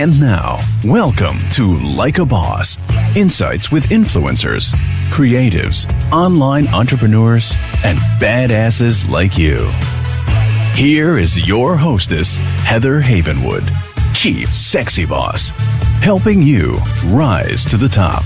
And now, welcome to Like a Boss, insights with influencers, creatives, online entrepreneurs, and badasses like you. Here is your hostess, Heather Havenwood, Chief Sexy Boss, helping you rise to the top.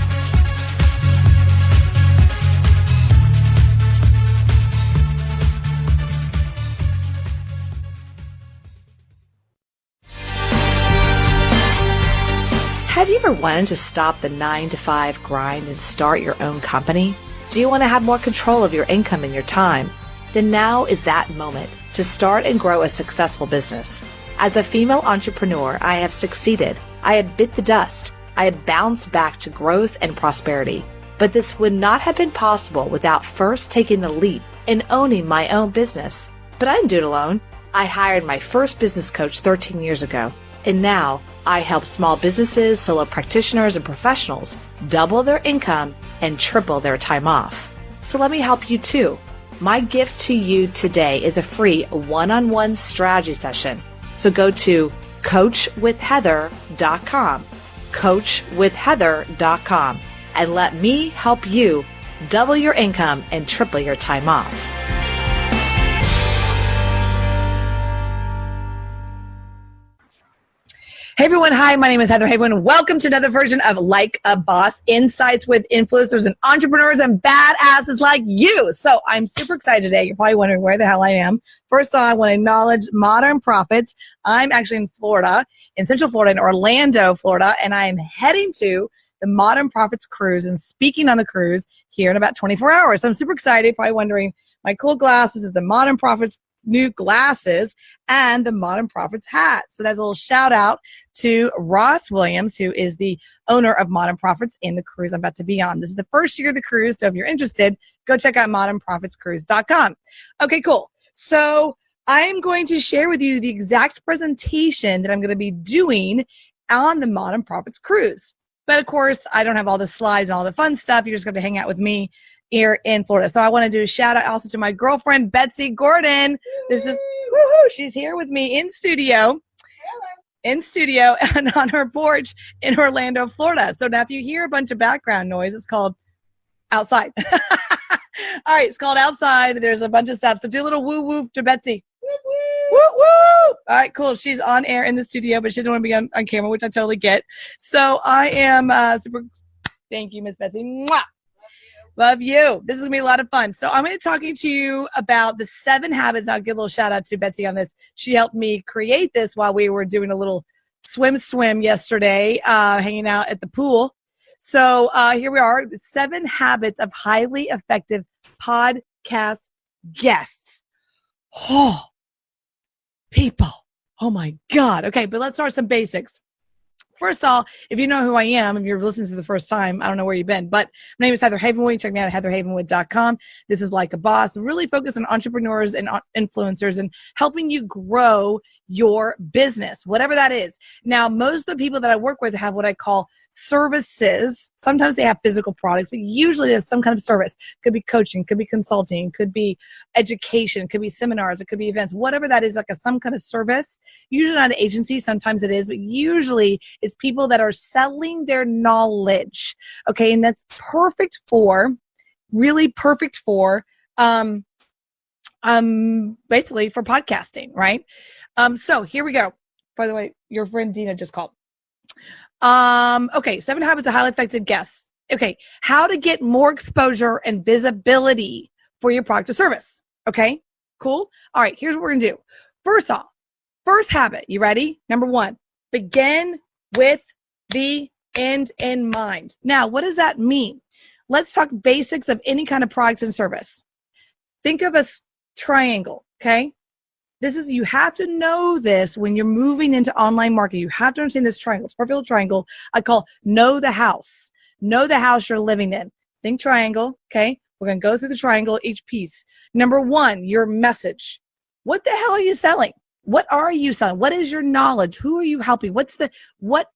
Have you ever wanted to stop the 9-to-5 grind and start your own company? Do you want to have more control of your income and your time? Then now is that moment to start and grow a successful business. As a female entrepreneur, I have succeeded. I have bit the dust. I have bounced back to growth and prosperity. But this would not have been possible without first taking the leap and owning my own business. But I didn't do it alone. I hired my first business coach 13 years ago. And now I help small businesses, solo practitioners, and professionals double their income and triple their time off. So let me help you too. My gift to you today is a free one-on-one strategy session. So go to coachwithheather.com, coachwithheather.com, and let me help you double your income and triple your time off. Hey everyone, hi, my name is Heather Havenwood, and welcome to another version of Like a Boss, insights with influencers and entrepreneurs and badasses like you. So I'm super excited today. You're probably wondering where the hell I am. First of all, I want to acknowledge Modern Profits. I'm actually in Florida, in Central Florida, in Orlando, Florida, and I am heading to the Modern Profits cruise and speaking on the cruise here in about 24 hours. So I'm super excited. Probably wondering, my cool glasses is the Modern Profits new glasses and the Modern Profits hat. So that's a little shout out to Ross Williams, who is the owner of Modern Profits in the cruise I'm about to be on. This is the first year of the cruise, so if you're interested, go check out modernprofitscruise.com. Okay, cool. So I'm going to share with you the exact presentation that I'm going to be doing on the Modern Profits cruise. But of course, I don't have all the slides and all the fun stuff. You're just going to hang out with me here in Florida. So I want to do a shout out also to my girlfriend, Betsy Gordon. This is, woohoo, she's here with me in studio. Hello. In studio and on her porch in Orlando, Florida. So now if you hear a bunch of background noise, it's called outside. All right, it's called outside. There's a bunch of stuff. So do a little woo woo to Betsy. Woo woo. Woo woo. All right, cool. She's on air in the studio, but she doesn't want to be on camera, which I totally get. So I am super. Thank you, Miss Betsy. Mwah. Love you. This is going to be a lot of fun. So I'm going to talk to you about the 7 habits. I'll give a little shout out to Betsy on this. She helped me create this while we were doing a little swim yesterday, hanging out at the pool. So here we are, 7 habits of highly effective podcast guests. Oh, people. Oh my God. Okay, but let's start with some basics. First of all, if you know who I am, if you're listening for the first time, I don't know where you've been, but my name is Heather Havenwood. Check me out at heatherhavenwood.com. This is Like a Boss, really focused on entrepreneurs and influencers and helping you grow your business, whatever that is. Now, most of the people that I work with have what I call services. Sometimes they have physical products, but usually there's some kind of service. Could be coaching, could be consulting, could be education, could be seminars, it could be events, whatever that is, like some kind of service. Usually not an agency, sometimes it is, but usually it's people that are selling their knowledge. Okay, and that's perfect for, really perfect for, basically for podcasting, right? So here we go. By the way, your friend Dina just called. Okay, 7 habits of highly effective guests. Okay, how to get more exposure and visibility for your product or service. Okay, cool. All right, here's what we're gonna do. First off, first habit, you ready? Number 1, begin with the end in mind. Now, what does that mean? Let's talk basics of any kind of product and service. Think of a triangle, okay? You have to know this when you're moving into online marketing. You have to understand this triangle. It's a perfect little triangle I call know the house. Know the house you're living in. Think triangle, okay? We're going to go through the triangle, each piece. Number 1, your message. What the hell are you selling? What are you selling? What is your knowledge? Who are you helping? What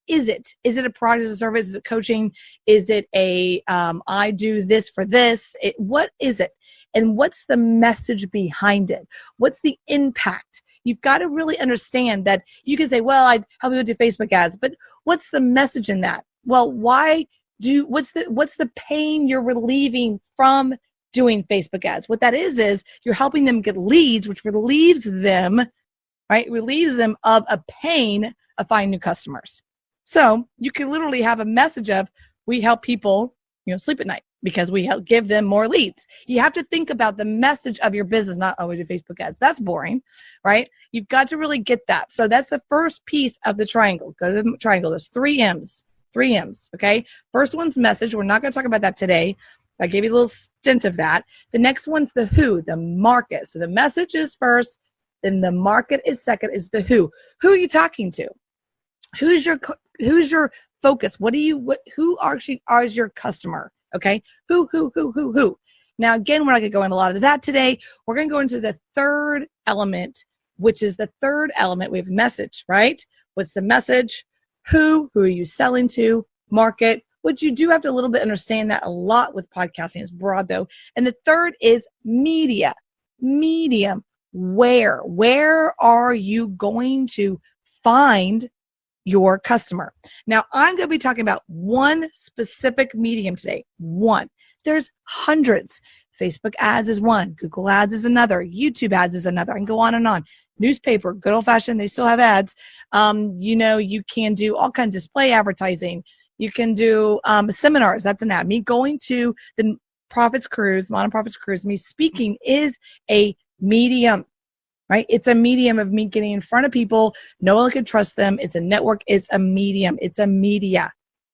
is it? Is it a product as a service? Is it coaching? Is it a, I do this for this? What is it? And what's the message behind it? What's the impact? You've got to really understand that you can say, well, I help people do Facebook ads, but what's the message in that? Well, what's the pain you're relieving from doing Facebook ads? What that is you're helping them get leads, which relieves them, right? Relieves them of a pain of finding new customers. So you can literally have a message of, we help people, sleep at night because we help give them more leads. You have to think about the message of your business, not, oh, we do Facebook ads. That's boring, right? You've got to really get that. So that's the first piece of the triangle. Go to the triangle. There's 3 M's, okay? First one's message. We're not going to talk about that today. I gave you a little stint of that. The next one's the who, the market. So the message is first, then the market is second, is the who. Who are you talking to? Who's your focus? Who actually is your customer? Okay. Who? Now, again, we're not going to go into a lot of that today. We're going to go into the third element, which is the third element. We have message, right? What's the message? Who are you selling to? Market, which you do have to a little bit understand that a lot with podcasting. It's broad though. And the third is media, medium. Where are you going to find your customer? Now, I'm going to be talking about one specific medium today. One. There's hundreds. Facebook ads is one. Google ads is another. YouTube ads is another. I can go on and on. Newspaper, good old fashioned, they still have ads. You can do all kinds of display advertising. You can do seminars. That's an ad. Me going to the Modern Profits Cruise, me speaking is a medium. Right? It's a medium of me getting in front of people. No one can trust them. It's a network. It's a medium. It's a media.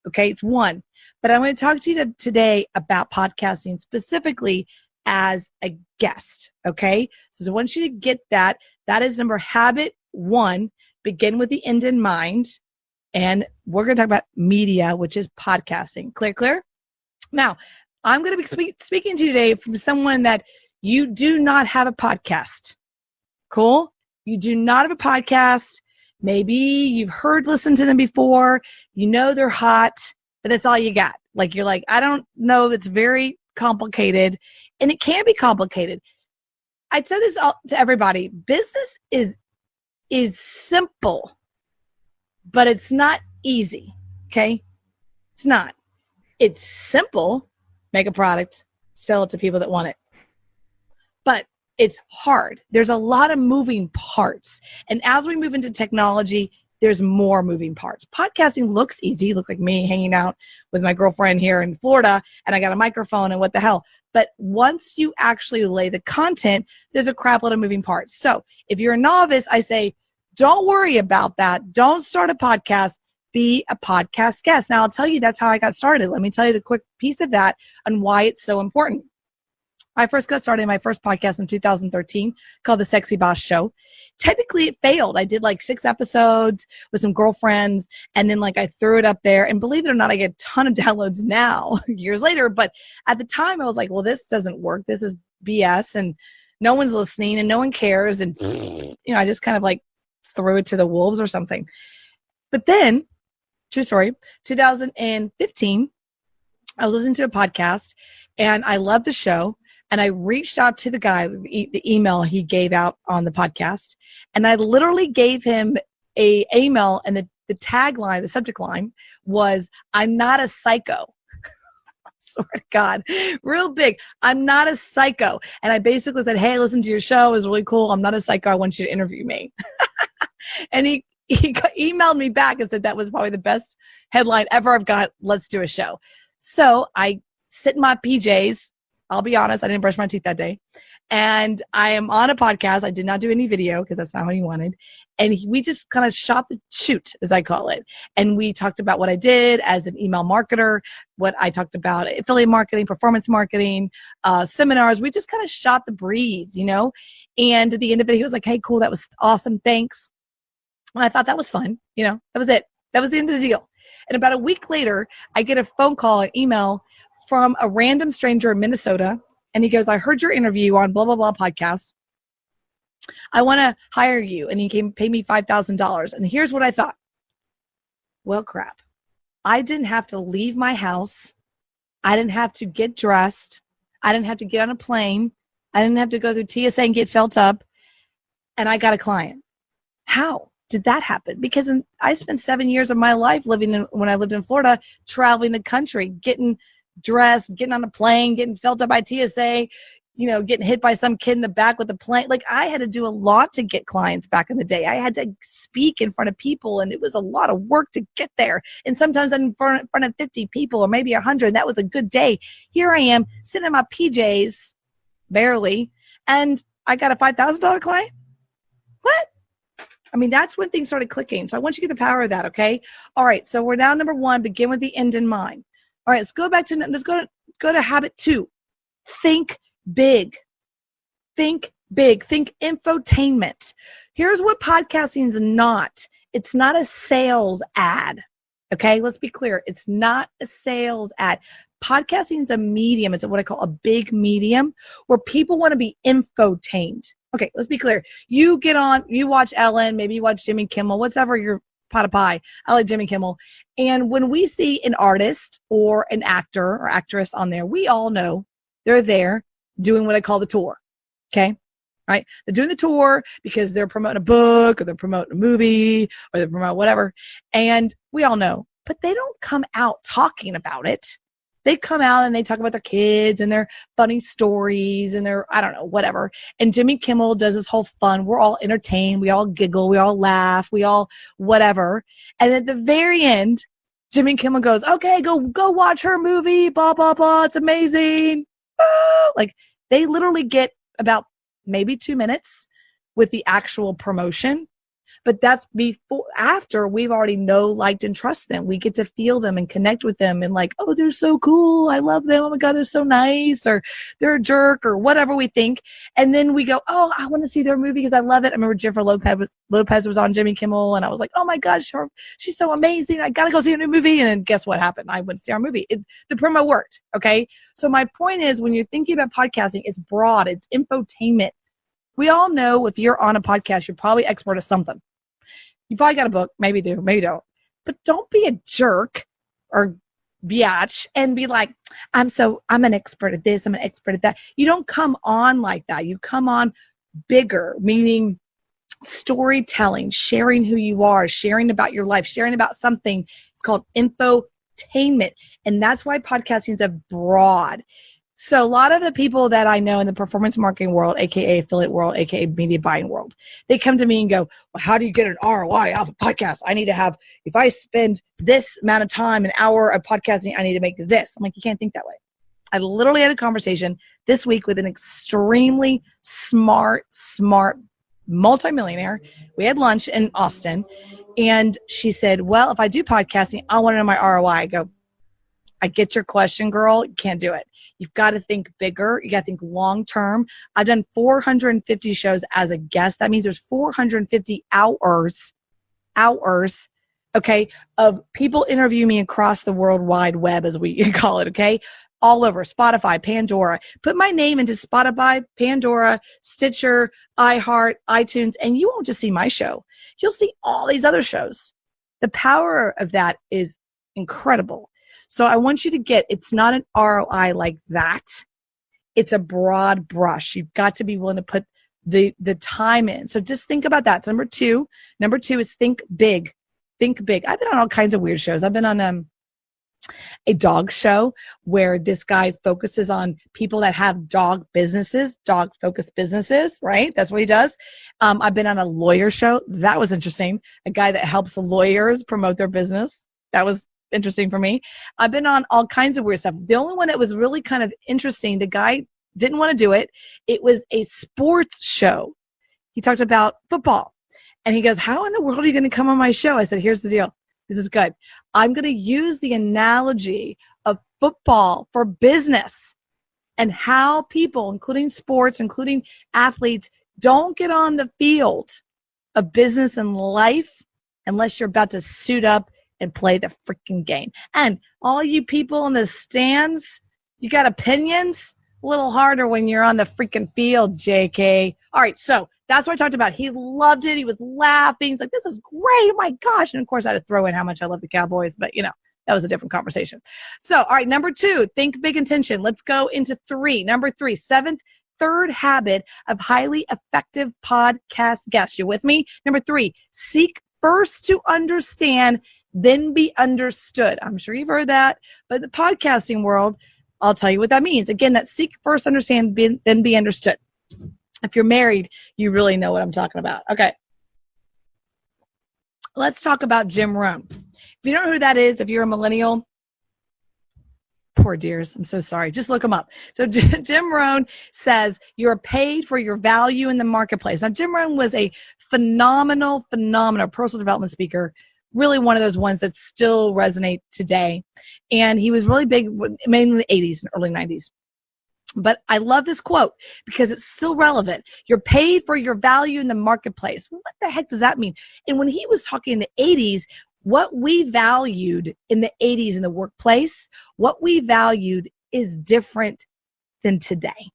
Okay? It's one. But I'm going to talk to you today about podcasting specifically as a guest. Okay? So I want you to get that. That is habit 1. Begin with the end in mind. And we're going to talk about media, which is podcasting. Clear? Now, I'm going to be speaking to you today from someone that you do not have a podcast. Cool? You do not have a podcast. Maybe you've listened to them before. You know they're hot, but that's all you got. Like you're like, I don't know. It's very complicated, and it can be complicated. I'd say this to everybody. Business is simple, but it's not easy. Okay? It's not. It's simple. Make a product, sell it to people that want it. But it's hard. There's a lot of moving parts. And as we move into technology, there's more moving parts. Podcasting looks easy. It looks like me hanging out with my girlfriend here in Florida, and I got a microphone and what the hell. But once you actually lay the content, there's a crap load of moving parts. So if you're a novice, I say, don't worry about that. Don't start a podcast. Be a podcast guest. Now, I'll tell you that's how I got started. Let me tell you the quick piece of that and why it's so important. I first got started in my first podcast in 2013 called The Sexy Boss Show. Technically, it failed. I did 6 episodes with some girlfriends, and then I threw it up there. And believe it or not, I get a ton of downloads now, years later. But at the time, I was like, well, this doesn't work. This is BS, and no one's listening, and no one cares. And, I just kind of threw it to the wolves or something. But then, true story, 2015, I was listening to a podcast, and I loved the show. And I reached out to the guy, the email he gave out on the podcast. And I literally gave him a email, and the tagline, the subject line was, I'm not a psycho. Swear to God, real big. I'm not a psycho. And I basically said, hey, listen to your show. It was really cool. I'm not a psycho. I want you to interview me. And he emailed me back and said that was probably the best headline ever I've got. Let's do a show. So I sit in my PJs. I'll be honest, I didn't brush my teeth that day. And I am on a podcast. I did not do any video because that's not what he wanted. And we just kind of shot the shoot, as I call it. And we talked about what I did as an email marketer, what I talked about affiliate marketing, performance marketing, seminars. We just kind of shot the breeze, And at the end of it, he was like, hey, cool, that was awesome. Thanks. And I thought that was fun. That was it. That was the end of the deal. And about a week later, I get a phone call, an email from a random stranger in Minnesota. And he goes, I heard your interview on blah, blah, blah podcast. I want to hire you. And he came pay me $5,000. And here's what I thought. Well, crap. I didn't have to leave my house. I didn't have to get dressed. I didn't have to get on a plane. I didn't have to go through TSA and get felt up. and I got a client. How did that happen? Because I spent 7 years of my life when I lived in Florida, traveling the country, getting dressed, getting on a plane, getting felt up by TSA, getting hit by some kid in the back with a plane. Like, I had to do a lot to get clients back in the day. I had to speak in front of people, and it was a lot of work to get there. And sometimes I'm in front of 50 people or maybe 100. That was a good day. Here I am sitting in my PJs, barely, and I got a $5,000 client. What? I mean, that's when things started clicking. So I want you to get the power of that, okay? All right, so we're now number 1, begin with the end in mind. All right, let's go to habit 2. Think big. Think big. Think infotainment. Here's what podcasting is not. It's not a sales ad. Okay, let's be clear. It's not a sales ad. Podcasting is a medium. It's what I call a big medium where people want to be infotained. Okay, let's be clear. You get on, you watch Ellen, maybe you watch Jimmy Kimmel, whatever your pot of pie. I like Jimmy Kimmel. And when we see an artist or an actor or actress on there, we all know they're there doing what I call the tour. Okay. Right. They're doing the tour because they're promoting a book or they're promoting a movie or they're promoting whatever. And we all know, but they don't come out talking about it. They come out and they talk about their kids and their funny stories and their, I don't know, whatever. And Jimmy Kimmel does this whole fun. We're all entertained. We all giggle. We all laugh. We all whatever. And at the very end, Jimmy Kimmel goes, okay, go watch her movie. Blah, blah, blah. It's amazing. Like, they literally get about maybe 2 minutes with the actual promotion. But that's after we've already liked, and trust them. We get to feel them and connect with them and like, oh, they're so cool. I love them. Oh my God, they're so nice, or they're a jerk, or whatever we think. And then we go, oh, I want to see their movie because I love it. I remember Jennifer Lopez was on Jimmy Kimmel, and I was like, oh my God, she's so amazing. I got to go see a new movie. And then guess what happened? I went to see our movie. The promo worked. Okay. So my point is, when you're thinking about podcasting, it's broad. It's infotainment. We all know if you're on a podcast, you're probably expert at something. You probably got a book. Maybe do, maybe don't. But don't be a jerk or biatch and be like, I'm an expert at this. I'm an expert at that. You don't come on like that. You come on bigger, meaning storytelling, sharing who you are, sharing about your life, sharing about something. It's called infotainment. And that's why podcasting is a broad. So a lot of the people that I know in the performance marketing world, AKA affiliate world, AKA media buying world, they come to me and go, well, how do you get an ROI off a podcast? I need to have, if I spend this amount of time, an hour of podcasting, I need to make this. I'm like, you can't think that way. I literally had a conversation this week with an extremely smart multimillionaire. We had lunch in Austin, and she said, well, if I do podcasting, I want to know my ROI. I go, I get your question, girl. You can't do it. You've got to think bigger. You got to think long term. I've done 450 shows as a guest. That means there's 450 hours, okay, of people interviewing me across the World Wide Web, as we call it, okay? All over Spotify, Pandora. Put my name into Spotify, Pandora, Stitcher, iHeart, iTunes, and you won't just see my show. You'll see all these other shows. The power of that is incredible. So I want you to get, it's not an ROI like that. It's a broad brush. You've got to be willing to put the time in. So just think about that. Number two is think big. Think big. I've been on all kinds of weird shows. I've been on a dog show where this guy focuses on people that have dog focused businesses, right? That's what he does. I've been on a lawyer show. That was interesting. A guy that helps lawyers promote their business. That was interesting for me. I've been on all kinds of weird stuff. The only one that was really kind of interesting, the guy didn't want to do it. It was a sports show. He talked about football. And he goes, how in the world are you going to come on my show? I said, here's the deal. This is good. I'm going to use the analogy of football for business and how people, including sports, including athletes, don't get on the field of business and life unless you're about to suit up and play the freaking game. And all you people in the stands, you got opinions? A little harder when you're on the freaking field, JK. All right, so that's what I talked about. He loved it. He was laughing. He's like, this is great. Oh my gosh. And of course, I had to throw in how much I love the Cowboys, but that was a different conversation. So, all right, number 2, think big intention. Let's go into 3. Number 3, seventh, third habit of highly effective podcast guests. You with me? Number 3, seek first to understand, then be understood. I'm sure you've heard that, but the podcasting world, I'll tell you what that means. Again, that seek first, understand, then be understood. If you're married, you really know what I'm talking about. Okay. Let's talk about Jim Rohn. If you don't know who that is, if you're a millennial, poor dears, I'm so sorry. Just look him up. So Jim Rohn says you're paid for your value in the marketplace. Now, Jim Rohn was a phenomenal personal development speaker, really one of those ones that still resonate today. And he was really big, mainly in the 80s and early 90s. But I love this quote because it's still relevant. You're paid for your value in the marketplace. What the heck does that mean? And when he was talking in the 80s, what we valued in the 80s in the workplace, what we valued is different than today.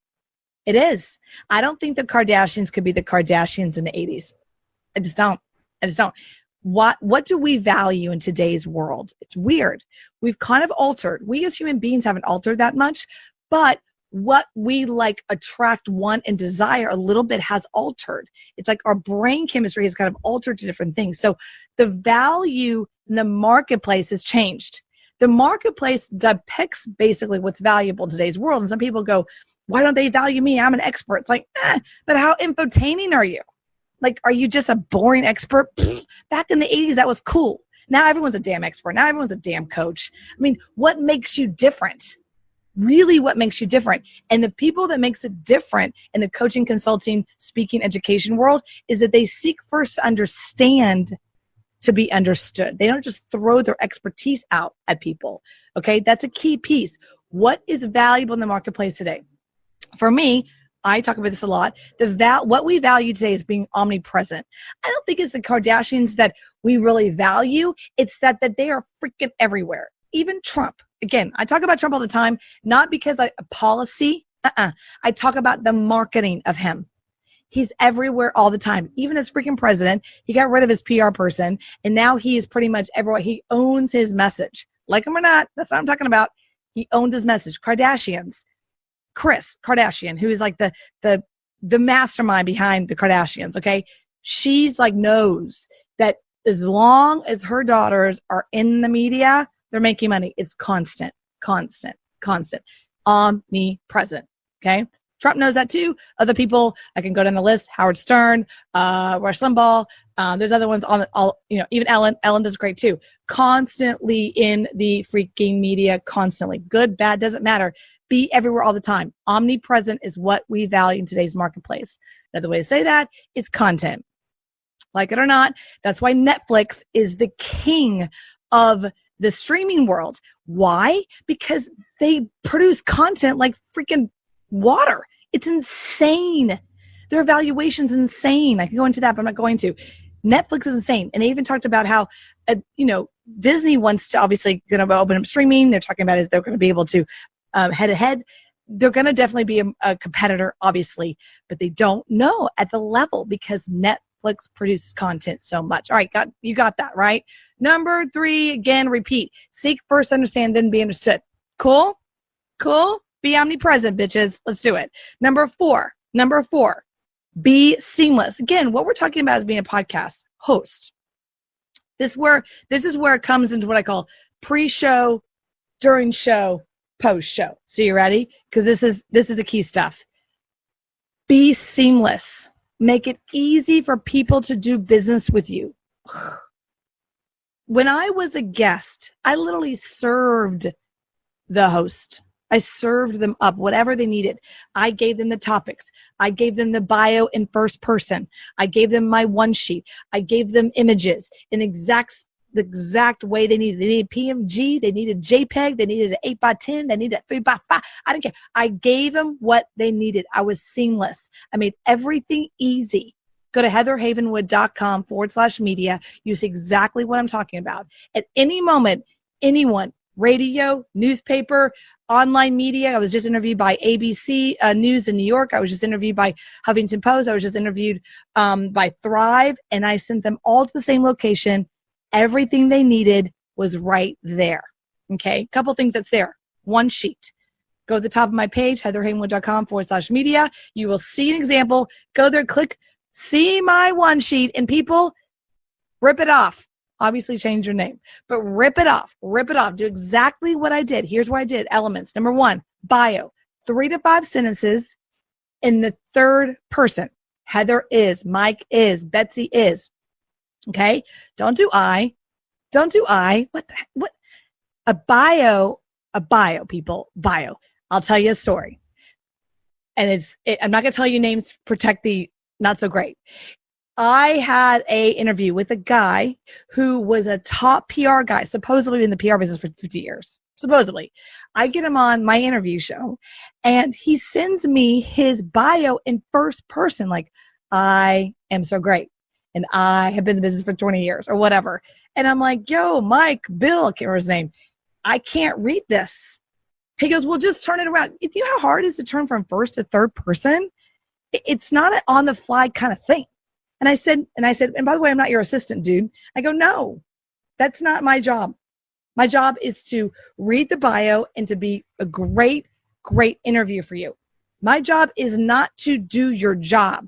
It is. I don't think the Kardashians could be the Kardashians in the 80s. I just don't. What do we value in today's world? It's weird. We've kind of altered. We as human beings haven't altered that much, but what we like, attract, want, and desire a little bit has altered. It's like our brain chemistry has kind of altered to different things. So the value in the marketplace has changed. The marketplace depicts basically what's valuable in today's world. And some people go, why don't they value me? I'm an expert. It's like, but how infotaining are you? Like, are you just a boring expert? Back in the 80s, that was cool. Now everyone's a damn expert. Now everyone's a damn coach. I mean, what makes you different? Really, what makes you different? And the people that makes it different in the coaching, consulting, speaking, education world is that they seek first to understand to be understood. They don't just throw their expertise out at people. Okay, that's a key piece. What is valuable in the marketplace today? For me, I talk about this a lot. What we value today is being omnipresent. I don't think it's the Kardashians that we really value. It's that they are freaking everywhere. Even Trump. Again, I talk about Trump all the time, not because a policy. I talk about the marketing of him. He's everywhere all the time. Even as freaking president, he got rid of his PR person, and now he is pretty much everywhere. He owns his message. Like him or not, that's what I'm talking about. He owns his message. Kardashians. Kris Kardashian, who is like the mastermind behind the Kardashians, okay? She's like knows that as long as her daughters are in the media, they're making money. It's constant, omnipresent, okay? Trump knows that too. Other people, I can go down the list, Howard Stern, Rush Limbaugh, there's other ones even Ellen. Ellen does great too. Constantly in the freaking media, constantly. Good, bad, doesn't matter. Be everywhere all the time. Omnipresent is what we value in today's marketplace. Another way to say that, it's content. Like it or not, that's why Netflix is the king of the streaming world. Why? Because they produce content like freaking water. It's insane. Their evaluation's insane. I can go into that, but I'm not going to. Netflix is insane. And they even talked about how, Disney wants to obviously going to open up streaming. They're talking about is they're going to be able to head to head. They're going to definitely be a competitor, obviously, but they don't know at the level because Netflix produces content so much. All right, you got that, right? Number 3, again, repeat. Seek first, understand, then be understood. Cool? Be omnipresent, bitches. Let's do it. Number 4, be seamless. Again, what we're talking about is being a podcast host. This is where it comes into what I call pre-show, during show, post-show. So you ready? Because this is the key stuff. Be seamless. Make it easy for people to do business with you. When I was a guest, I literally served the host. I served them up whatever they needed. I gave them the topics. I gave them the bio in first person. I gave them my one sheet. I gave them images in the exact way they needed. They needed PMG. They needed JPEG. They needed an 8x10. They needed a 3x5. I didn't care. I gave them what they needed. I was seamless. I made everything easy. Go to heatherhavenwood.com/media. You see exactly what I'm talking about. At any moment, anyone, radio, newspaper, online media. I was just interviewed by ABC News in New York. I was just interviewed by Huffington Post. I was just interviewed by Thrive, and I sent them all to the same location. Everything they needed was right there. Okay, couple things that's there. One sheet. Go to the top of my page, heatherhavenwood.com/media. You will see an example. Go there, click see my one sheet, and people, rip it off. Obviously change your name, but rip it off. Rip it off. Do exactly what I did. Here's what I did. Elements. Number 1, bio. 3 to 5 sentences in the third person. Heather is, Mike is, Betsy is. Okay? Don't do I. Don't do I. What? A bio, people. Bio. I'll tell you a story. And I'm not going to tell you names to protect the not so great. I had a interview with a guy who was a top PR guy, supposedly in the PR business for 50 years. Supposedly. I get him on my interview show and he sends me his bio in first person, like, I am so great and I have been in the business for 20 years or whatever. And I'm like, yo, Mike, Bill, I can't remember his name. I can't read this. He goes, well, just turn it around. You know how hard it is to turn from first to third person? It's not an on the fly kind of thing. And I said, and by the way, I'm not your assistant, dude. I go, no, that's not my job. My job is to read the bio and to be a great, great interview for you. My job is not to do your job.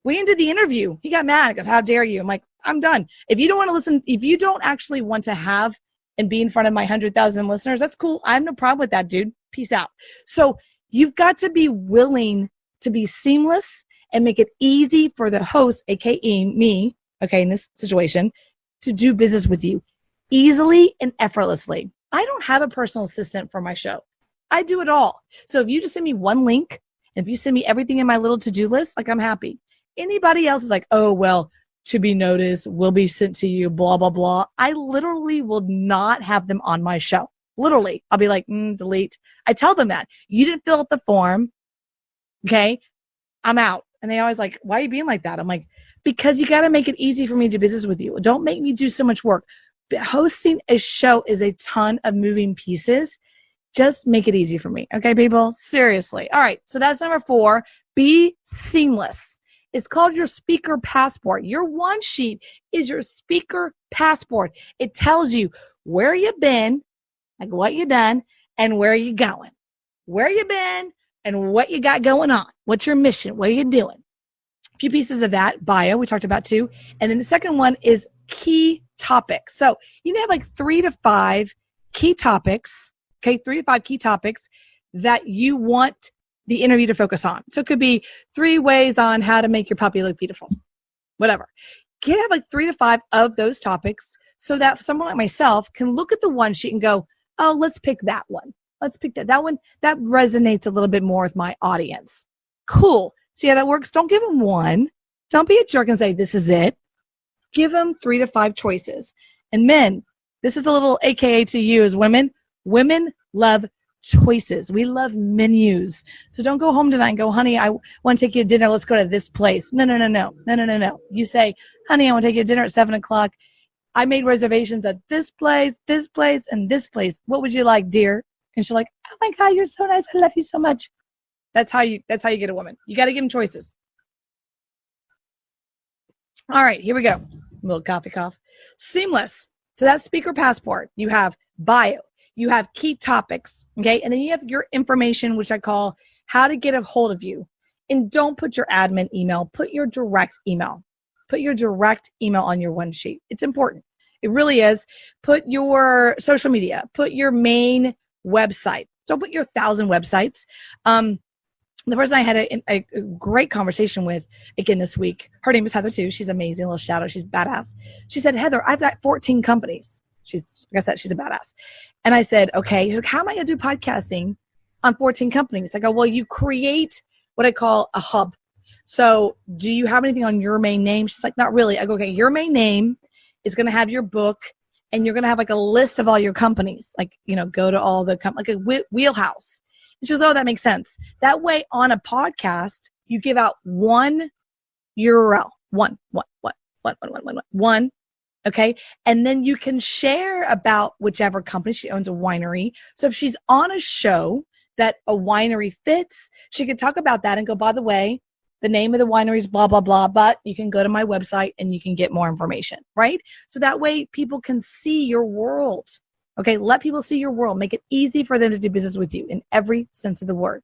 We ended the interview. He got mad. He goes, how dare you? I'm like, I'm done. If you don't want to listen, if you don't actually want to have and be in front of my 100,000 listeners, that's cool. I have no problem with that, dude. Peace out. So you've got to be willing to be seamless and make it easy for the host, aka me, okay, in this situation, to do business with you easily and effortlessly. I don't have a personal assistant for my show. I do it all. So if you just send me one link, and if you send me everything in my little to-do list, like, I'm happy. Anybody else is like, oh, well, to be noticed, will be sent to you, blah, blah, blah. I literally will not have them on my show. Literally. I'll be like, delete. I tell them that. You didn't fill out the form. Okay. I'm out. And they always like, why are you being like that? I'm like, because you got to make it easy for me to do business with you. Don't make me do so much work. But hosting a show is a ton of moving pieces. Just make it easy for me. Okay, people? Seriously. All right. So that's number 4. Be seamless. It's called your speaker passport. Your one sheet is your speaker passport. It tells you where you've been, like what you've done, and where you're going. Where you've been and what you got going on. What's your mission? What are you doing? A few pieces of that. Bio, we talked about 2. And then the second one is key topics. So you need to have like 3 to 5 key topics. Okay, 3 to 5 key topics that you want the interview to focus on. So it could be 3 ways on how to make your puppy look beautiful. Whatever. You can have like 3 to 5 of those topics so that someone like myself can look at the one sheet and go, oh, let's pick that one. Let's pick that. That one, that resonates a little bit more with my audience. Cool. See how that works? Don't give them one. Don't be a jerk and say, this is it. Give them 3 to 5 choices. And men, this is a little AKA to you as women. Women love choices. We love menus. So don't go home tonight and go, honey, I want to take you to dinner. Let's go to this place. No. You say, honey, I want to take you to dinner at 7:00. I made reservations at this place, and this place. What would you like, dear? And she's like, oh my God, you're so nice. I love you so much. That's how you get a woman. You got to give them choices. All right, here we go. A little coffee cough. Seamless. So that's speaker passport. You have bio. You have key topics. Okay. And then you have your information, which I call how to get a hold of you. And don't put your admin email. Put your direct email. Put your direct email on your one sheet. It's important. It really is. Put your social media. Put your main website. Don't put your 1,000 websites. The person I had a great conversation with again this week, her name is Heather too. She's amazing. A little shout out. She's badass. She said, Heather, I've got 14 companies. She's, like I said, she's a badass. And I said, okay. She's like, how am I going to do podcasting on 14 companies? I go, well, you create what I call a hub. So do you have anything on your main name? She's like, not really. I go, okay, your main name is going to have your book and you're going to have like a list of all your companies. Like, go to all the like a wheelhouse. And she goes, oh, that makes sense. That way on a podcast, you give out one URL, one. Okay. And then you can share about whichever company. She owns a winery. So if she's on a show that a winery fits, she could talk about that and go, by the way, the name of the winery is blah, blah, blah, but you can go to my website and you can get more information, right? So that way people can see your world. Okay. Let people see your world. Make it easy for them to do business with you in every sense of the word.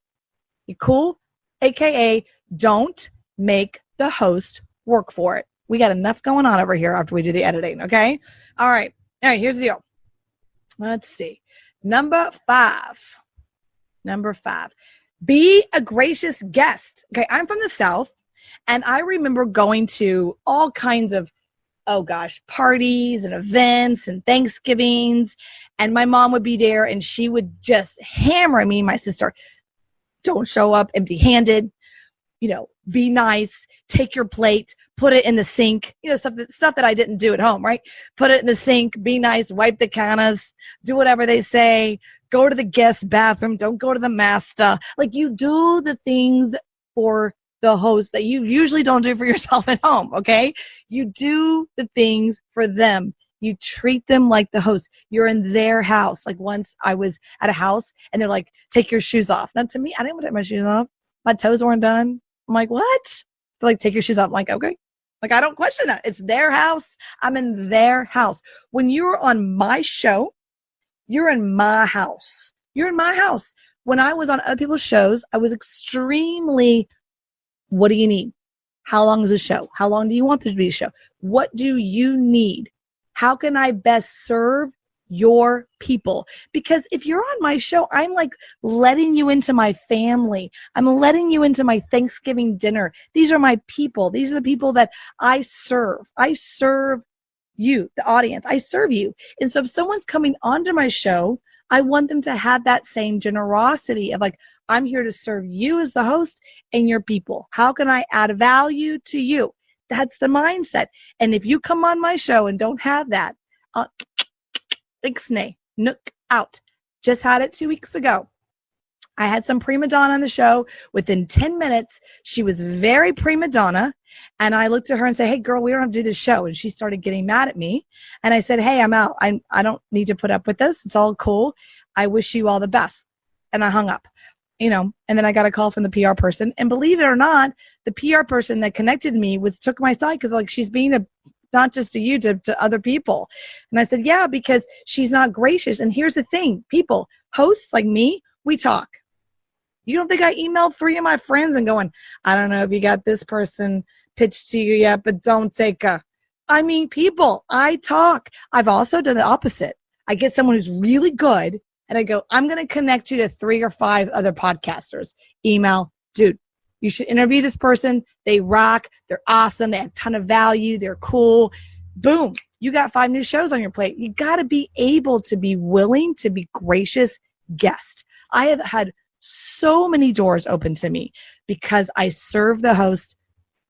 You cool? AKA don't make the host work for it. We got enough going on over here after we do the editing. Okay. All right. Here's the deal. Let's see. Number five. Be a gracious guest. Okay. I'm from the South, and I remember going to all kinds of, parties and events and Thanksgivings. And my mom would be there, and she would just hammer me, my sister. Don't show up empty-handed. Be nice, take your plate, put it in the sink, stuff that I didn't do at home, right? Put it in the sink, be nice, wipe the counters, do whatever they say, go to the guest bathroom, don't go to the master. Like, you do the things for the host that you usually don't do for yourself at home, okay? You do the things for them. You treat them like the host. You're in their house. Like, once I was at a house and they're like, take your shoes off. Now, to me, I didn't want to take my shoes off. My toes weren't done. I'm like, what? They're like, take your shoes off. I'm like, okay. Like, I don't question that. It's their house. I'm in their house. When you're on my show, you're in my house. You're in my house. When I was on other people's shows, I was extremely, what do you need? How long is the show? How long do you want there to be a show? What do you need? How can I best serve your people? Because if you're on my show, I'm like letting you into my family. I'm letting you into my Thanksgiving dinner. These are my people. These are the people that I serve. I serve you, the audience. I serve you. And so if someone's coming onto my show, I want them to have that same generosity of like, I'm here to serve you as the host and your people. How can I add value to you? That's the mindset. And if you come on my show and don't have that, ixnay, nook out. Just had it 2 weeks ago. I had some prima donna on the show. Within 10 minutes, she was very prima donna. And I looked at her and said, hey, girl, we don't have to do this show. And she started getting mad at me. And I said, hey, I'm out. I don't need to put up with this. It's all cool. I wish you all the best. And I hung up. And then I got a call from the PR person. And believe it or not, the PR person that connected me took my side because like she's being not just to you, to other people. And I said, yeah, because she's not gracious. And here's the thing, people, hosts like me, we talk. You don't think I emailed 3 of my friends and going, I don't know if you got this person pitched to you yet, but don't take people, I talk. I've also done the opposite. I get someone who's really good and I go, I'm going to connect you to 3 or 5 other podcasters. Email, dude, you should interview this person. They rock. They're awesome. They have a ton of value. They're cool. Boom. You got 5 new shows on your plate. You got to be able to be willing to be gracious guest. I have had so many doors open to me because I serve the host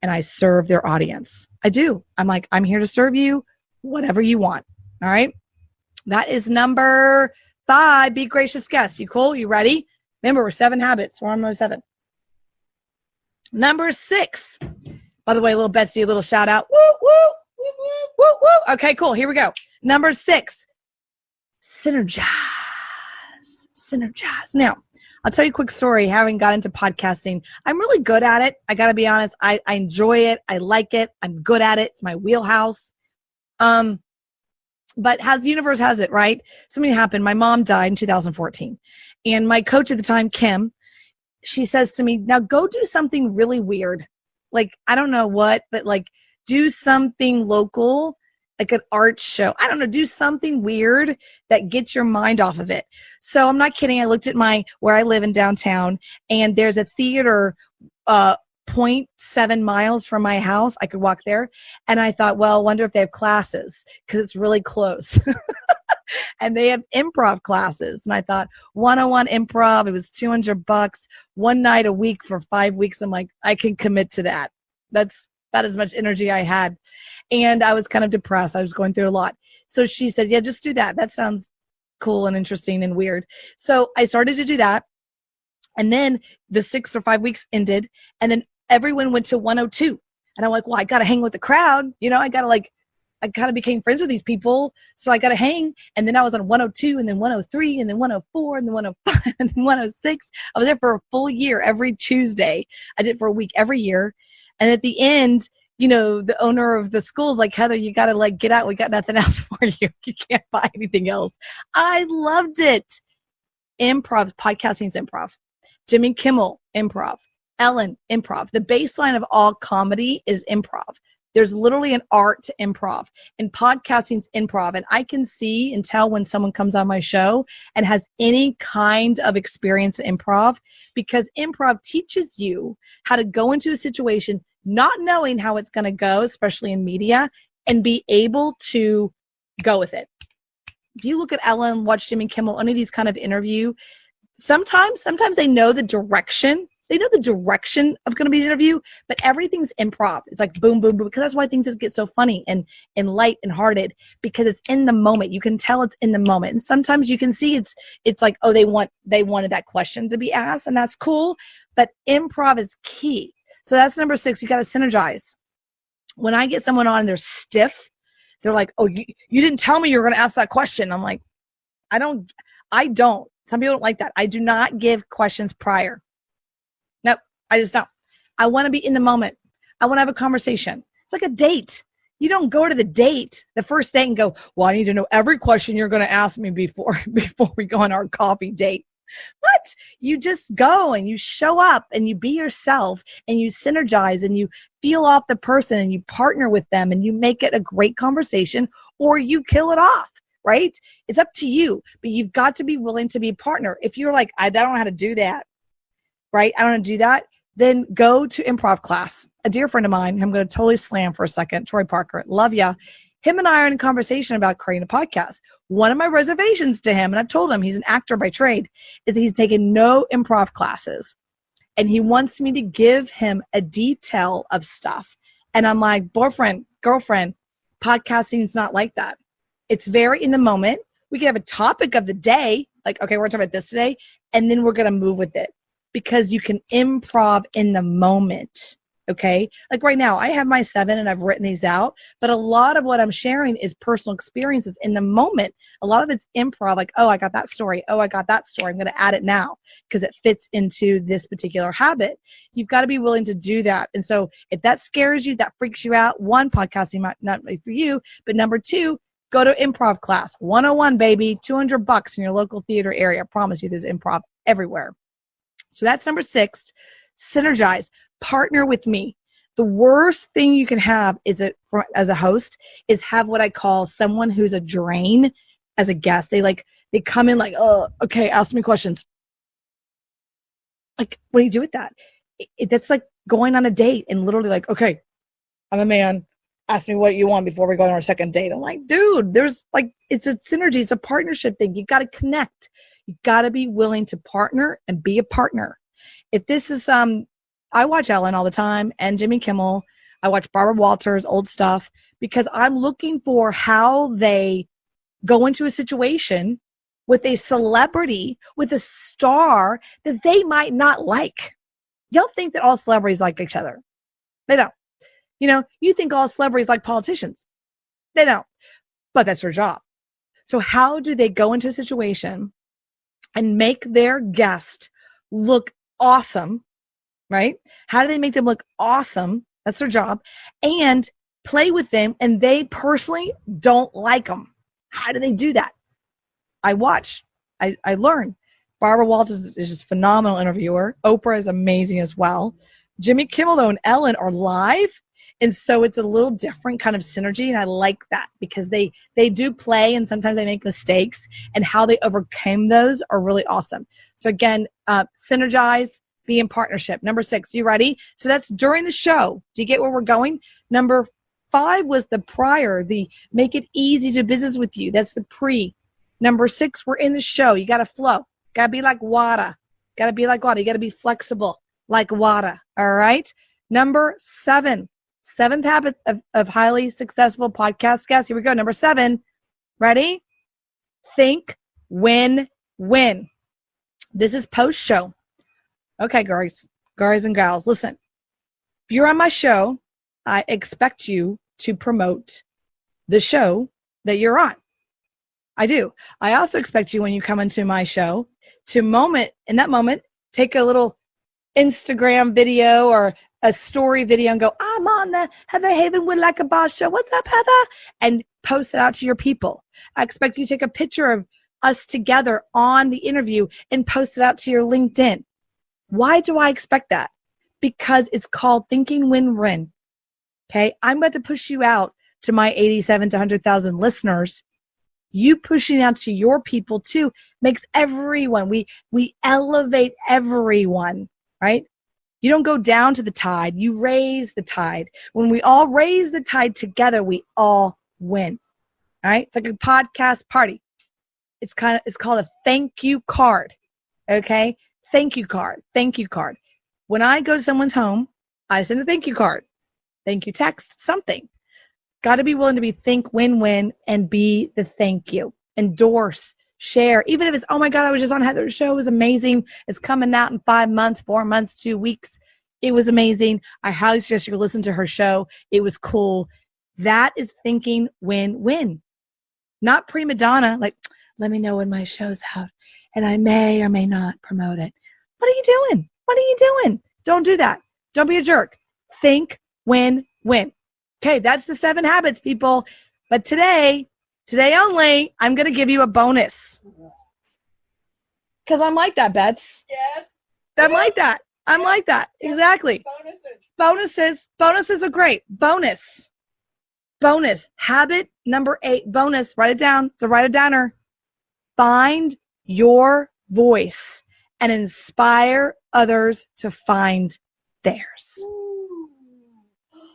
and I serve their audience. I do. I'm like, I'm here to serve you, whatever you want. All right. That is number 5. Be gracious guest. You cool? You ready? Remember, we're 7 habits. We're on number 7. Number 6. By the way, little Betsy, a little shout out. Woo, woo, woo, woo, woo, woo. Okay, cool. Here we go. Number 6. Synergize. Now, I'll tell you a quick story. Having got into podcasting, I'm really good at it. I got to be honest. I enjoy it. I like it. I'm good at it. It's my wheelhouse. But as the universe has it, right? Something happened. My mom died in 2014. And my coach at the time, Kim, she says to me, now go do something really weird. Like, I don't know what, but like do something local, like an art show. I don't know, do something weird that gets your mind off of it. So I'm not kidding. I looked at where I live in downtown and there's a theater, 0.7 miles from my house. I could walk there. And I thought, well, I wonder if they have classes because it's really close. And they have improv classes. And I thought 101 improv, it was $200 one night a week for 5 weeks. I'm like, I can commit to that. That's about as much energy I had. And I was kind of depressed. I was going through a lot. So she said, yeah, just do that. That sounds cool and interesting and weird. So I started to do that. And then the 6 or 5 weeks ended. And then everyone went to 102. And I'm like, well, I got to hang with the crowd. I kind of became friends with these people. So I got to hang. And then I was on 102 and then 103 and then 104 and then 105 and then 106. I was there for a full year every Tuesday. I did it for a week every year. And at the end, the owner of the school's like, Heather, you got to like get out. We got nothing else for you. You can't buy anything else. I loved it. Improv, podcasting's improv. Jimmy Kimmel, improv. Ellen, improv. The baseline of all comedy is improv. There's literally an art to improv, and podcasting's improv. And I can see and tell when someone comes on my show and has any kind of experience in improv, because improv teaches you how to go into a situation not knowing how it's going to go, especially in media, and be able to go with it. If you look at Ellen, watch Jimmy Kimmel, any of these kind of interview, sometimes they know the direction. They know the direction of going to be the interview, but everything's improv. It's like boom, boom, boom, because that's why things just get so funny and light and hearted, because it's in the moment. You can tell it's in the moment. And sometimes you can see it's like, oh, they wanted that question to be asked, and that's cool. But improv is key. So that's number 6. You got to synergize. When I get someone on and they're stiff, they're like, oh, you didn't tell me you were going to ask that question. I'm like, I don't. Some people don't like that. I do not give questions prior. Nope, I just don't. I want to be in the moment. I want to have a conversation. It's like a date. You don't go to the date, the first date, and go, well, I need to know every question you're going to ask me before we go on our coffee date. What? You just go and you show up and you be yourself and you synergize and you feel off the person and you partner with them and you make it a great conversation, or you kill it off, right? It's up to you, but you've got to be willing to be a partner. If you're like, I don't know how to do that, right? I don't know how to do that. Then go to improv class. A dear friend of mine, I'm going to totally slam for a second, Troy Parker, love ya. Him and I are in a conversation about creating a podcast. One of my reservations to him, and I've told him he's an actor by trade, is he's taken no improv classes. And he wants me to give him a detail of stuff. And I'm like, boyfriend, girlfriend, podcasting is not like that. It's very in the moment. We can have a topic of the day, like, okay, we're talking about this today, and then we're going to move with it, because you can improv in the moment. Okay. Like right now, I have my 7 and I've written these out, but a lot of what I'm sharing is personal experiences in the moment. A lot of it's improv, like, oh, I got that story. Oh, I got that story. I'm going to add it now because it fits into this particular habit. You've got to be willing to do that. And so if that scares you, that freaks you out, one, podcasting might not be for you, but number 2, go to improv class. 101, baby, $200 in your local theater area. I promise you there's improv everywhere. So that's number 6, synergize. Partner with me. The worst thing you can have is as a host is have what I call someone who's a drain as a guest. They come in like, oh, okay, ask me questions. Like, what do you do with that? That's like going on a date and literally like, okay, I'm a man. Ask me what you want before we go on our second date. I'm like, dude, there's like, it's a synergy. It's a partnership thing. You got to connect. You got to be willing to partner and be a partner. If this is I watch Ellen all the time and Jimmy Kimmel. I watch Barbara Walters, old stuff, because I'm looking for how they go into a situation with a celebrity, with a star that they might not like. Y'all think that all celebrities like each other. They don't. You think all celebrities like politicians. They don't. But that's their job. So how do they go into a situation and make their guest look awesome? Right? How do they make them look awesome? That's their job. And play with them, and they personally don't like them. How do they do that? I watch. I learn. Barbara Walters is just a phenomenal interviewer. Oprah is amazing as well. Jimmy Kimmel, though, and Ellen are live. And so it's a little different kind of synergy. And I like that because they do play, and sometimes they make mistakes, and how they overcame those are really awesome. So again, synergize. Be in partnership. Number 6, you ready? So that's during the show. Do you get where we're going? Number 5 was the prior, the make it easy to business with you. That's the pre. Number 6, we're in the show. You got to flow. Got to be like water. Got to be like water. You got to be flexible like water. All right. Number 7, 7th habit of highly successful podcast guests. Here we go. Number 7. Ready? Think win-win. This is post-show. Okay, guys and gals, listen. If you're on my show, I expect you to promote the show that you're on. I do. I also expect you, when you come into my show, to in that moment, take a little Instagram video or a story video and go, I'm on the Heather Havenwood Like a Boss show. What's up, Heather? And post it out to your people. I expect you to take a picture of us together on the interview and post it out to your LinkedIn. Why do I expect that? Because it's called thinking win-win. Okay. I'm about to push you out to my 87 to 100,000 listeners. You pushing out to your people too makes everyone, we elevate everyone, right? You don't go down to the tide, you raise the tide. When we all raise the tide together, we all win. All right? It's like a podcast party. It's called a thank you card. Okay? Thank you card. Thank you card. When I go to someone's home, I send a thank you card. Thank you text, something. Got to be willing to be think win-win and be the thank you. Endorse, share. Even if it's, oh my God, I was just on Heather's show. It was amazing. It's coming out in 5 months, 4 months, 2 weeks. It was amazing. I highly suggest you listen to her show. It was cool. That is thinking win-win. Not prima donna, like, let me know when my show's out and I may or may not promote it. What are you doing? What are you doing? Don't do that. Don't be a jerk. Think win-win. Okay, that's the 7 habits, people. But today only, I'm going to give you a bonus. Because I'm like that, Bets. Yes. I'm like that. I'm like that. Exactly. Bonuses are great. Bonus. Habit number 8. Bonus. Write it down. So write it downer. Find your voice and inspire others to find theirs. Ooh.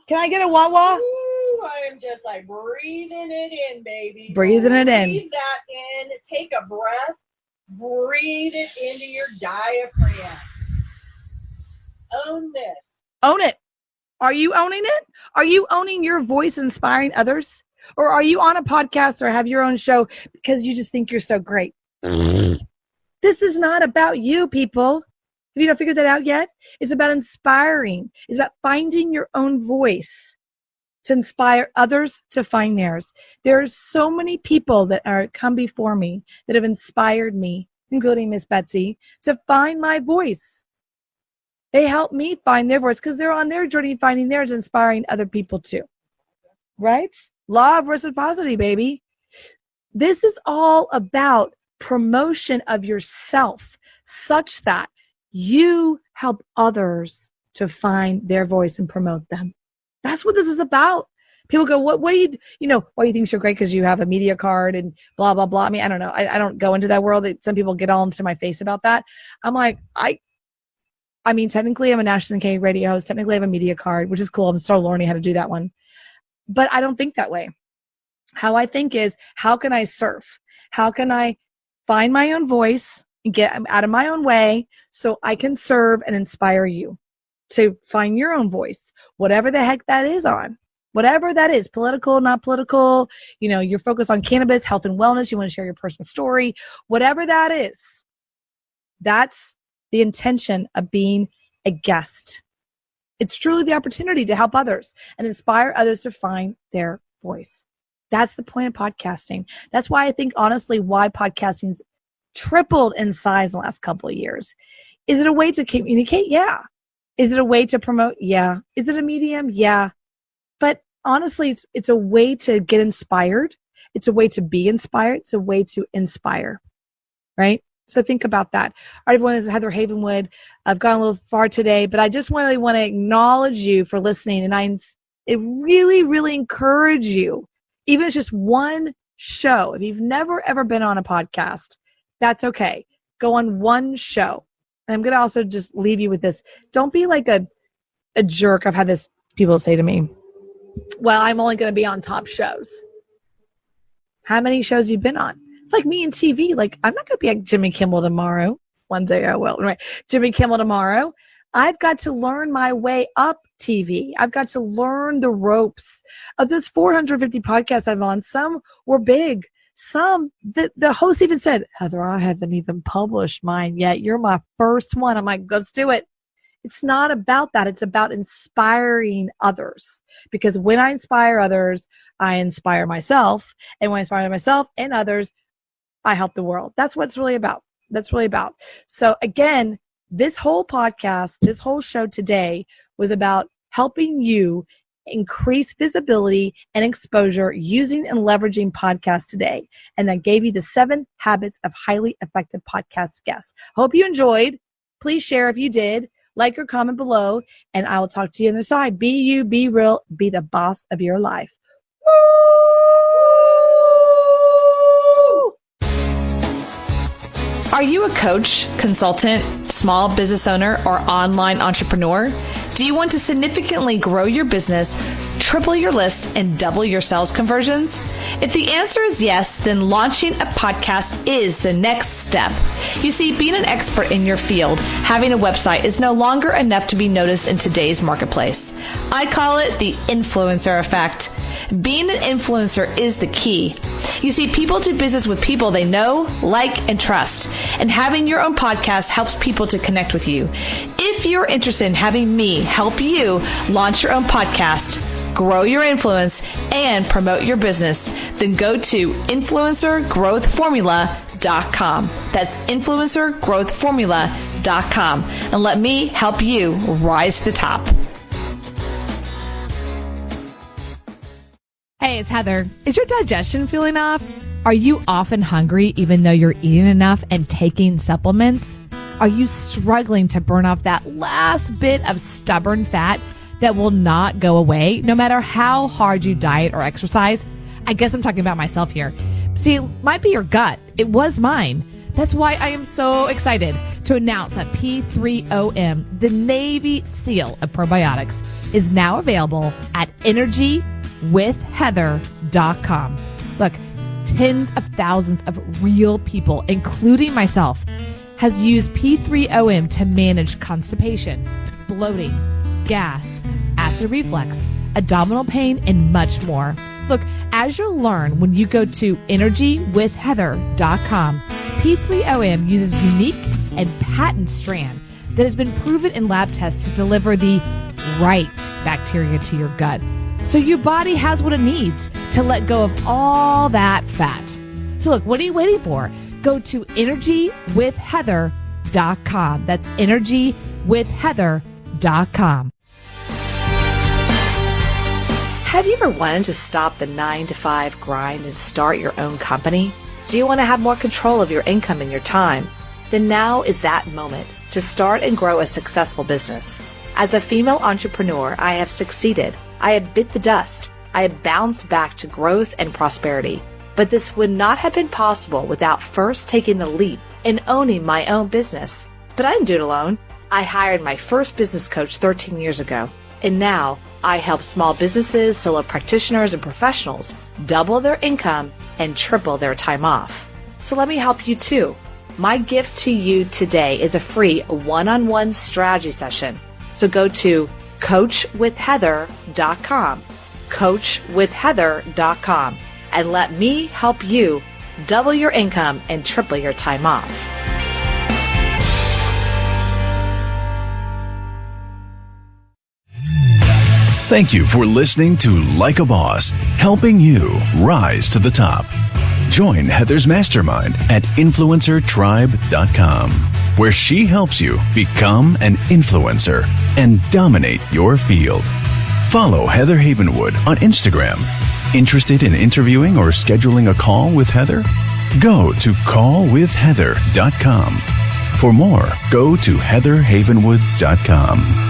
Can I get a wah-wah? Ooh, I am just like breathing it in, baby. Breathing it in. Breathe that in. Take a breath. Breathe it into your diaphragm. Own this. Own it. Are you owning it? Are you owning your voice, inspiring others? Or are you on a podcast or have your own show because you just think you're so great? This is not about you, people. Have you not figured that out yet? It's about inspiring. It's about finding your own voice to inspire others to find theirs. There's so many people that are come before me that have inspired me, including Miss Betsy, to find my voice. They help me find their voice because they're on their journey finding theirs, inspiring other people too. Right? Law of reciprocity, baby. This is all about promotion of yourself such that you help others to find their voice and promote them. That's what this is about. People go, what do why do you think you're so great? Because you have a media card and blah, blah, blah. I mean, I don't know. I don't go into that world. Some people get all into my face about that. I'm like, I mean, technically I'm a national K radio host. Technically I have a media card, which is cool. I'm still learning how to do that one. But I don't think that way. How I think is, how can I surf? How can I find my own voice and get out of my own way so I can serve and inspire you to find your own voice, whatever the heck that is on. Whatever that is, political, not political, you're focused on cannabis, health and wellness, you want to share your personal story, whatever that is, that's the intention of being a guest. It's truly the opportunity to help others and inspire others to find their voice. That's the point of podcasting. That's why I think, honestly, why podcasting's tripled in size in the last couple of years. Is it a way to communicate? Yeah. Is it a way to promote? Yeah. Is it a medium? Yeah. But honestly, it's a way to get inspired. It's a way to be inspired. It's a way to inspire, right? So think about that. All right, everyone, this is Heather Havenwood. I've gone a little far today, but I just really want to acknowledge you for listening. And I really, really encourage you, even if it's just one show, if you've never, ever been on a podcast, that's okay. Go on one show. And I'm going to also just leave you with this. Don't be like a jerk. I've had this people say to me, well, I'm only going to be on top shows. How many shows you've been on? It's like me in TV. Like, I'm not going to be like Jimmy Kimmel tomorrow. One day I will. Right? Jimmy Kimmel tomorrow. I've got to learn my way up TV. I've got to learn the ropes. Of those 450 podcasts I've on, some were big. Some, the host even said, Heather, I haven't even published mine yet. You're my first one. I'm like, let's do it. It's not about that. It's about inspiring others. Because when I inspire others, I inspire myself. And when I inspire myself and others, I help the world. That's what it's really about. That's really about. So again, this whole podcast, this whole show today was about helping you increase visibility and exposure using and leveraging podcasts today. And that gave you the 7 habits of highly effective podcast guests. Hope you enjoyed. Please share if you did. Like or comment below, and I will talk to you on the other side. Be you, be real, be the boss of your life. Woo! Are you a coach, consultant, small business owner, or online entrepreneur? Do you want to significantly grow your business, triple your lists, and double your sales conversions? If the answer is yes, then launching a podcast is the next step. You see, being an expert in your field, having a website is no longer enough to be noticed in today's marketplace. I call it the influencer effect. Being an influencer is the key. You see, people do business with people they know, like, and trust. And having your own podcast helps people to connect with you. If you're interested in having me help you launch your own podcast, grow your influence, and promote your business, then go to influencergrowthformula.com. That's influencergrowthformula.com. And let me help you rise to the top. Hey, it's Heather. Is your digestion feeling off? Are you often hungry even though you're eating enough and taking supplements? Are you struggling to burn off that last bit of stubborn fat that will not go away no matter how hard you diet or exercise? I guess I'm talking about myself here. See, it might be your gut. It was mine. That's why I am so excited to announce that P3OM, the Navy SEAL of probiotics, is now available at energywithheather.com. Look, tens of thousands of real people, including myself, has used P3OM to manage constipation, bloating, gas, acid reflux, abdominal pain, and much more. Look, as you'll learn when you go to energywithheather.com, P3OM uses unique and patent strand that has been proven in lab tests to deliver the right bacteria to your gut, so your body has what it needs to let go of all that fat. So look, what are you waiting for? Go to energywithheather.com. That's energywithheather.com. Have you ever wanted to stop the 9-to-5 grind and start your own company? Do you want to have more control of your income and your time? Then now is that moment to start and grow a successful business. As a female entrepreneur, I have succeeded. I have bit the dust. I have bounced back to growth and prosperity. But this would not have been possible without first taking the leap and owning my own business. But I didn't do it alone. I hired my first business coach 13 years ago. And now I help small businesses, solo practitioners, and professionals double their income and triple their time off. So let me help you too. My gift to you today is a free one-on-one strategy session. So go to coachwithheather.com, coachwithheather.com, and let me help you double your income and triple your time off. Thank you for listening to Like a Boss, helping you rise to the top. Join Heather's mastermind at influencertribe.com, where she helps you become an influencer and dominate your field. Follow Heather Havenwood on Instagram. Interested in interviewing or scheduling a call with Heather? Go to callwithheather.com. For more, go to heatherhavenwood.com.